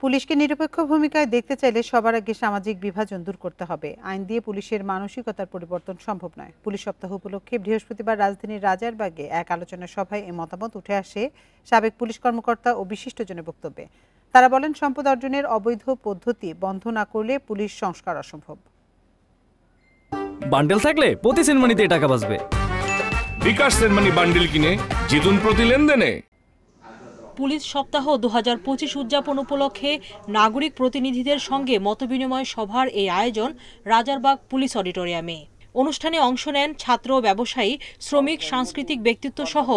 পুলিশকে নিরপেক্ষ ভূমিকায় দেখতে চাইলে সবার আগে সামাজিক বিভাজন দূর করতে হবে। আইন দিয়ে পুলিশের মানসিকতার পরিবর্তন সম্ভব নয়। পুলিশ সপ্তাহ উপলক্ষে বৃহস্পতিবার রাজধানীর রাজারবাগে এক আলোচনা সভায় এই মতামত উঠে আসে সাবেক পুলিশ কর্মকর্তা ও বিশিষ্টজনের বক্তব্যে। তারা বলেন, সম্পদ অর্জনের অবৈধ পদ্ধতি বন্ধ না করলে পুলিশ সংস্কার অসম্ভব। বান্ডেল থাকলে প্রতি সেনমানিতে টাকা বাঁচবে। বিকাশ সেনমানি বান্ডেল কিনে জিতুন প্রতি লেনদেনে। পুলিশ সপ্তাহ 2025 উদযাপন উপলক্ষে নাগরিক প্রতিনিধিদের সঙ্গে মতবিনিময় সভার এই আয়োজন রাজারবাগ পুলিশ অডিটোরিয়ামে। অনুষ্ঠানে অংশ নেন ছাত্র, ব্যবসায়ী, শ্রমিক, সাংস্কৃতিক ব্যক্তিত্ব সহ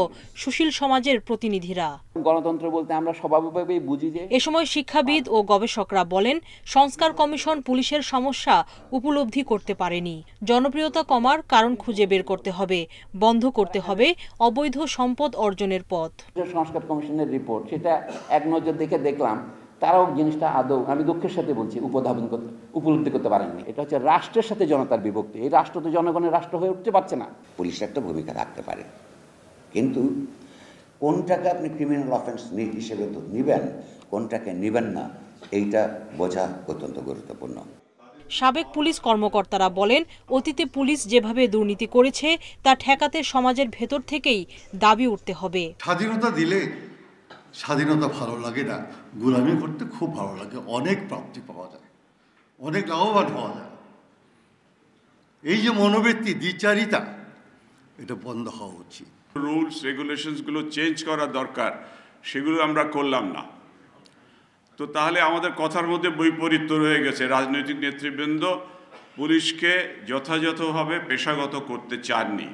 সুশীল সমাজের প্রতিনিধিরা। গণতন্ত্র বলতে আমরা স্বাভাবিকভাবেই বুঝি যে। এ সময় শিক্ষাবিদ ও গবেষকরা বলেন, সংস্কার কমিশন পুলিশের সমস্যা উপলব্ধি করতে পারেনি। জনপ্রিয়তা কমার কারণ খুঁজে বের করতে হবে, বন্ধ করতে হবে অবৈধ সম্পদ অর্জনের পথ। সংস্কার কমিশনের রিপোর্ট, সেটা এক নজর দেখলাম তারাও জিনিসটা আদৌ, আমি দুঃখের সাথে বলছি, উপলব্ধি করতে পারেননি। এটা হচ্ছে রাষ্ট্রের সাথে জনতার বিভক্তি। এই রাষ্ট্র তো জনগণের রাষ্ট্র হয়ে উঠতে পারছে না। পুলিশ একটা ভূমিকা রাখতে পারে, কিন্তু কোনটাকে আপনি ক্রিমিনাল অফেন্স হিসেবে তো নেবেন, কোনটাকে নেবেন না, এইটা বোঝা অত্যন্ত গুরুত্বপূর্ণ। সাবেক পুলিশ কর্মকর্তারা বলেন, অতীতে পুলিশ যেভাবে দুর্নীতি করেছে তা ঠেকাতে সমাজের ভেতর থেকেই দাবি উঠতে হবে। স্বাধীনতা দিলে স্বাধীনতা ভালো লাগে না, গোলামি করতে খুব ভালো লাগে। অনেক প্রাপ্তি পাওয়া যায়, অনেক লাভবান হওয়া যায়। এই যে মনোবৃত্তি, দ্বিচারিতা, এটা বন্ধ হওয়া উচিত। রুলস রেগুলেশনসগুলো চেঞ্জ করা দরকার, সেগুলো আমরা করলাম না। তো তাহলে আমাদের কথার মধ্যে বৈপরীত্য রয়ে গেছে। রাজনৈতিক নেতৃবৃন্দ পুলিশকে যথাযথভাবে পেশাগত করতে চাননি।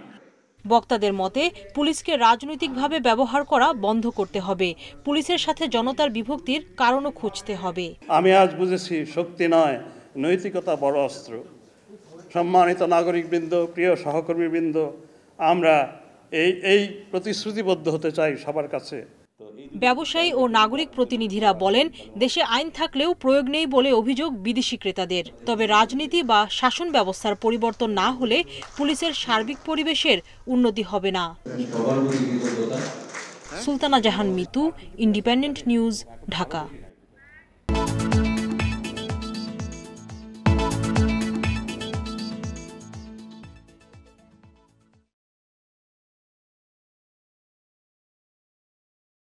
বক্তাদের মতে, পুলিশকে রাজনৈতিকভাবে ব্যবহার করা বন্ধ করতে হবে। পুলিশের সাথে জনতার বিভক্তির কারণও খুঁজতে হবে। আমি আজ বুঝেছি, শক্তি নয়, নৈতিকতা বড় অস্ত্র। সম্মানিত নাগরিকবৃন্দ, প্রিয় সহকর্মীবৃন্দ, আমরা এই প্রতিশ্রুতিবদ্ধ হতে চাই সবার কাছে। ব্যবসায়ী ও নাগরিক প্রতিনিধিরা বলেন, দেশে আইন থাকলেও প্রয়োগ নেই বলে অভিযোগ বিদেশি ক্রেতাদের। তবে রাজনীতি বা শাসন ব্যবস্থার পরিবর্তন না হলে পুলিশের সার্বিক পরিবেশের উন্নতি হবে না। সুলতানা জাহান মিতু, ইন্ডিপেন্ডেন্ট নিউজ, ঢাকা।